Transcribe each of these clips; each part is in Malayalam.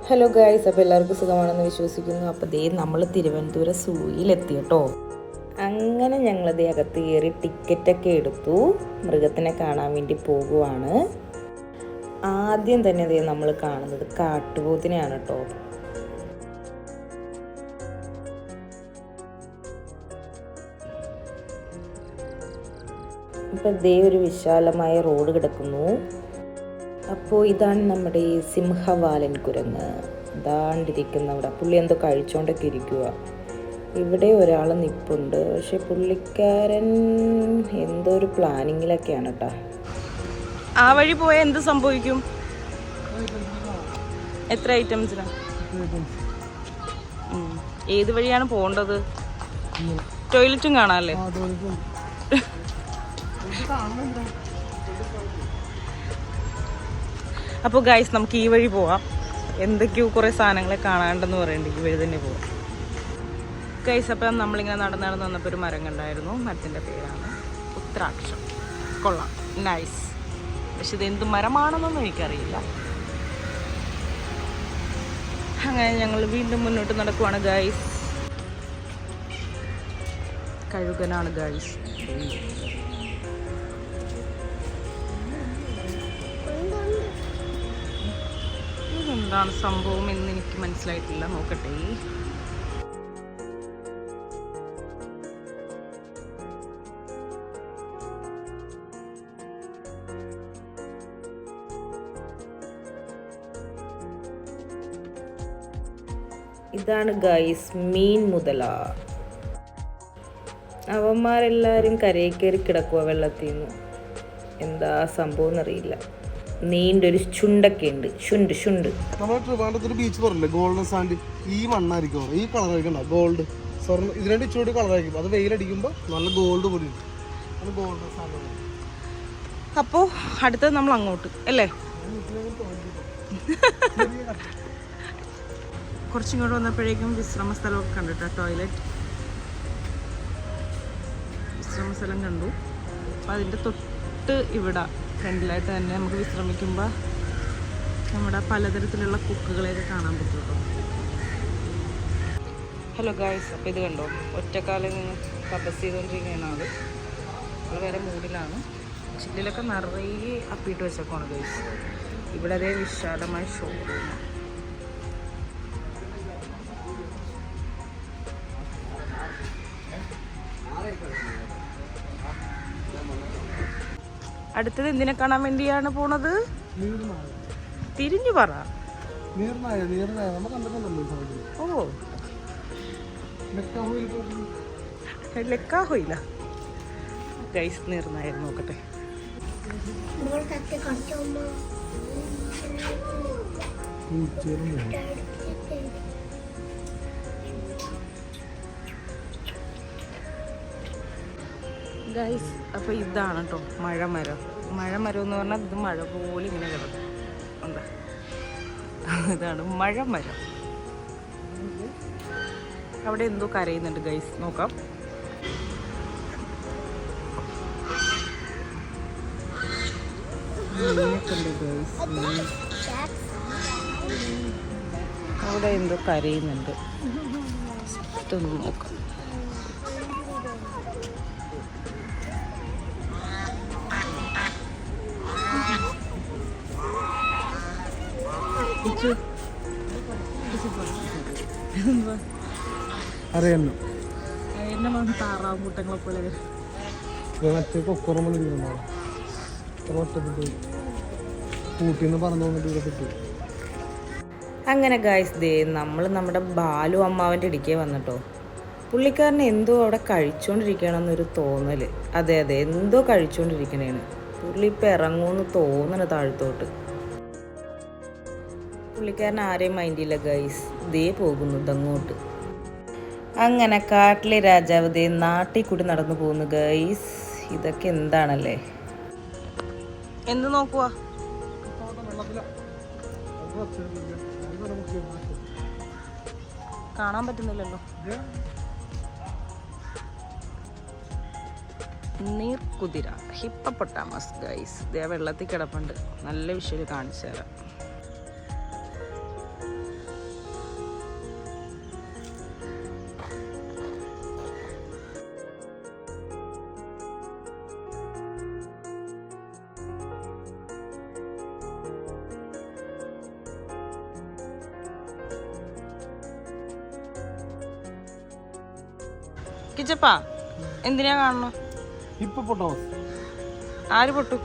ഹലോ ഗായ്സ്, അപ്പോൾ എല്ലാവർക്കും സുഖമാണെന്ന് വിശ്വസിക്കുന്നു. അപ്പോൾ ദേ നമ്മൾ തിരുവനന്തപുരം സൂയിലെത്തി കേട്ടോ. അങ്ങനെ ഞങ്ങളത് അകത്ത് കയറി ടിക്കറ്റൊക്കെ എടുത്തു, മൃഗത്തിനെ കാണാൻ വേണ്ടി പോകുവാണ്. ആദ്യം തന്നെ ദേ നമ്മൾ കാണുന്നത് കാട്ടുപോത്തിനെയാണ് കേട്ടോ. അപ്പോൾ ദേ ഒരു വിശാലമായ റോഡ് കിടക്കുന്നു. അപ്പോൾ ഇതാണ് നമ്മുടെ ഈ സിംഹവാലൻ കുരങ്ങ്. ഇതാണ്ടിരിക്കുന്ന അവിടെ പുള്ളി എന്തോ കഴിച്ചോണ്ടൊക്കെ ഇരിക്കുക. ഇവിടെ ഒരാൾ നിൽപ്പുണ്ട്, പക്ഷെ പുള്ളിക്കാരൻ എന്തോ ഒരു പ്ലാനിങ്ങിലൊക്കെയാണ് കേട്ടോ. ആ വഴി പോയാൽ എന്ത് സംഭവിക്കും? എത്ര ഐറ്റംസിനാ? ഏത് വഴിയാണ് പോകേണ്ടത്? ടോയ്ലറ്റും കാണാല്ലേ? അപ്പോൾ ഗൈസ്, നമുക്ക് ഈ വഴി പോവാം. എന്തൊക്കെയോ കുറേ സാധനങ്ങളെ കാണാണ്ടെന്ന് പറയണ്ട, ഈ വഴി തന്നെ പോവാം ഗൈസ്. അപ്പം നമ്മളിങ്ങനെ നടന്ന് വന്നപ്പോൾ ഒരു മരം കണ്ടായിരുന്നു. മരത്തിൻ്റെ പേരാണ് ഉത്രാക്ഷം. കൊള്ളാം, നൈസ്. പക്ഷെ ഇതെന്ത് മരമാണെന്നൊന്നും എനിക്കറിയില്ല. അങ്ങനെ ഞങ്ങൾ വീണ്ടും മുന്നോട്ട് നടക്കുവാണ് ഗൈസ്. കഴുകനാണ് ഗൈസ്. എന്താണ് സംഭവം എന്ന് എനിക്ക് മനസ്സിലായിട്ടില്ല, നോക്കട്ടെ. ഇതാണ് ഗൈസ് മീൻ മുതല. അവന്മാരെല്ലാവരും കരയിൽ കയറി കിടക്കുക വെള്ളത്തിൽ നിന്ന്. എന്താ സംഭവം എന്നറിയില്ല. നീണ്ടൊരു ചുണ്ടൊക്കെ ഉണ്ട്. ചുണ്ട് നമ്മുടെ ട്രിവാൻഡ്രത്തൊരു ബീച്ച് പറഞ്ഞില്ലേ, ഗോൾഡൻ സാൻഡ്. ഈ മണ്ണായിരിക്കും, ഈ കളറായിരിക്കും ഗോൾഡ്. സ്വർണ്ണം ഇതിനെ ഇച്ചിരി കളറായിരിക്കും. അത് വെയിലടിക്കുമ്പോൾ നല്ല ഗോൾഡ് പോലെ ഉണ്ട്. അത് ഗോൾഡൻ സാൻഡ്. അപ്പോൾ അടുത്തത് നമ്മൾ അങ്ങോട്ട് അല്ലേ? കുറച്ചിങ്ങോട്ട് വന്നപ്പോഴേക്കും വിശ്രമ സ്ഥലമൊക്കെ കണ്ടിട്ടോ. ടോയ്ലറ്റ്, വിശ്രമ സ്ഥലം കണ്ടു. അപ്പം അതിൻ്റെ തൊട്ട് ഇവിടെ ഫ്രണ്ടിലായിട്ട് തന്നെ നമുക്ക് വിശ്രമിക്കുമ്പോൾ നമ്മുടെ പലതരത്തിലുള്ള കുക്കുകളെയൊക്കെ കാണാൻ പറ്റുള്ളൂ. ഹലോ ഗായ്സ്, അപ്പോൾ ഇത് കണ്ടോ, ഒറ്റക്കാലിൽ നിന്ന് തപസ് ചെയ്തുകൊണ്ടിരിക്കുകയാണ് ആൾ. ആൾ വേറെ മൂഡിലാണ്. ചില്ലിലൊക്കെ നിറയെ അപ്പിയിട്ട് വെച്ചേക്കാണ് ഗായ്സ്. ഇവിടെ അതേ വിശാലമായ ഷോറൂം. അടുത്തത് എന്തിനെ കാണാൻ വേണ്ടിയാണ് പോണത്? തിരിഞ്ഞു പറ. ഓ, ലെക്കാഹോയില്ല ഗൈസ്. നീർനായ നോക്കട്ടെ. ഗൈസ്, അപ്പോൾ ഇതാണ് കേട്ടോ മഴമരം. മഴമരം എന്ന് പറഞ്ഞാൽ ഇത് മഴ പോലെ ഇങ്ങനെ കിടക്കും. എന്താ, ഇതാണ് മഴമരം. അവിടെ എന്തോ കരയുന്നുണ്ട് ഗൈസ്, നോക്കാം. അവിടെ എന്തോ കരയുന്നുണ്ട്, ഇതൊന്ന് നോക്കാം. താറാവുകൂട്ടങ്ങളെ പോലെ അങ്ങനെ ഗായ്സ്, ദേ നമ്മൾ നമ്മുടെ ബാലു അമ്മാവൻ്റെ ഇടിക്കേ വന്നിട്ടോ. പുള്ളിക്കാരൻ എന്തോ അവിടെ കഴിച്ചുകൊണ്ടിരിക്കണമെന്നൊരു തോന്നൽ. അതെ, എന്തോ കഴിച്ചുകൊണ്ടിരിക്കണേന്ന്. പുള്ളി ഇപ്പം ഇറങ്ങുമെന്ന് തോന്നണ താഴത്തോട്ട്. പുള്ളിക്കാരൻ ആരെയും മൈൻഡില്ല ഗൈസ്. ദേ പോകുന്നു അങ്ങോട്ട്. അങ്ങനെ കാട്ടിലെ രാജാവ് ദേ നാട്ടിൽ കൂടി നടന്നു പോകുന്നു ഗൈസ്. ഇതൊക്കെ എന്താണല്ലേ? എന്ത് നോക്കുവാ? കാണാൻ പറ്റുന്നില്ലല്ലോ. നീർക്കുതിര, ഹിപ്പപ്പൊട്ടാമസ് ഗൈസ്. ഇതേ വെള്ളത്തിൽ കിടപ്പുണ്ട്. നല്ല വിഷ്വൽ കാണിച്ചു തരാം. കിച്ചപ്പാ എന്തിനാ കാണണം? ഹിപ്പോപ്പൊട്ടാമസ്. ആര് പൊട്ടു?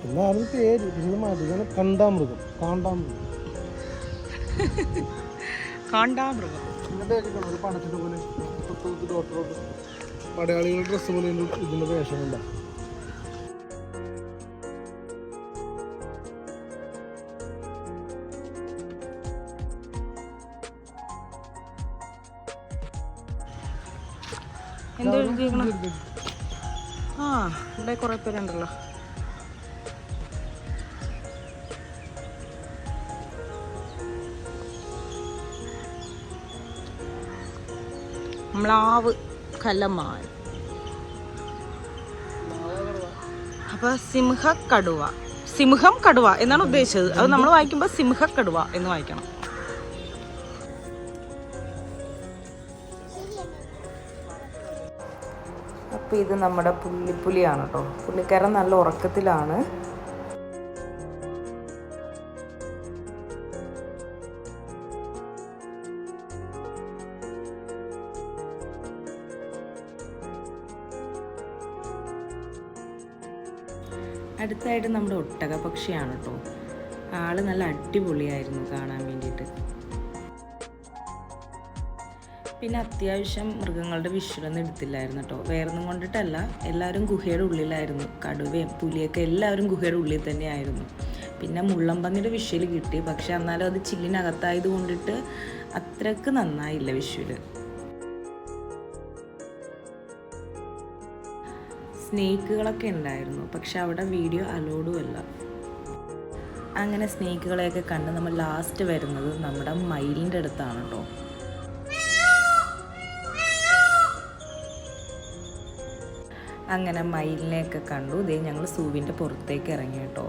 എന്നാലും പേര് പിന്നെ മതി. കണ്ടാമൃഗം. കാണ്ടാമൃഗം. ഒരു പടത്തിന്റെ പോലെ മലയാളികളുടെ ഡ്രസ്സ് പോലെ ഇതിന്റെ വേഷം ഉണ്ടാവും. എന്താ എഴുതിയേക്കണം? ആ ഇവിടെ കുറെ പേരുണ്ടല്ലോ. മ്ലാവ് കലമാൻ. അപ്പൊ സിംഹം കടുവ എന്നാണ് ഉദ്ദേശിച്ചത്. അത് നമ്മൾ വായിക്കുമ്പോൾ സിംഹക്കടുവ എന്ന് വായിക്കണം. അപ്പോൾ ഇത് നമ്മുടെ പുള്ളിപ്പുലിയാണ് കേട്ടോ. പുള്ളിക്കാരൻ നല്ല ഉറക്കത്തിലാണ്. അടുത്തായിട്ട് നമ്മുടെ ഒട്ടക പക്ഷിയാണ് കേട്ടോ. ആള് നല്ല അടിപൊളിയായിരുന്നു കാണാൻ വേണ്ടിയിട്ട്. പിന്നെ അത്യാവശ്യം മൃഗങ്ങളുടെ വിഷ്വലൊന്നും എടുത്തില്ലായിരുന്നു കേട്ടോ. വേറൊന്നും കൊണ്ടിട്ടല്ല, എല്ലാവരും ഗുഹയുടെ ഉള്ളിലായിരുന്നു. കടുവയും പുലിയൊക്കെ എല്ലാവരും ഗുഹയുടെ ഉള്ളിൽ തന്നെയായിരുന്നു. പിന്നെ മുള്ളംപന്നിയുടെ വിഷ്വൽ കിട്ടി, പക്ഷെ എന്നാലും അത് ചില്ലിനകത്തായത് കൊണ്ടിട്ട് അത്രക്ക് നന്നായില്ല വിഷ്വല്. സ്നേക്കുകളൊക്കെ ഉണ്ടായിരുന്നു, പക്ഷെ അവിടെ വീഡിയോ അലോഡും അല്ല. അങ്ങനെ സ്നേക്കുകളെയൊക്കെ കണ്ട് നമ്മൾ ലാസ്റ്റ് വരുന്നത് നമ്മുടെ മയിലിൻ്റെ അടുത്താണ് കേട്ടോ. അങ്ങനെ മയിലിനെയൊക്കെ കണ്ടു. ഇതേ ഞങ്ങൾ സൂവിൻ്റെ പുറത്തേക്ക് ഇറങ്ങി കേട്ടോ.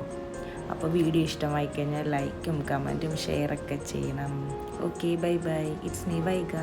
അപ്പോൾ വീഡിയോ ഇഷ്ടമായി കഴിഞ്ഞാൽ ലൈക്കും കമൻറ്റും ഷെയറൊക്കെ ചെയ്യണം. Okay, bye bye. It's me Vaiga.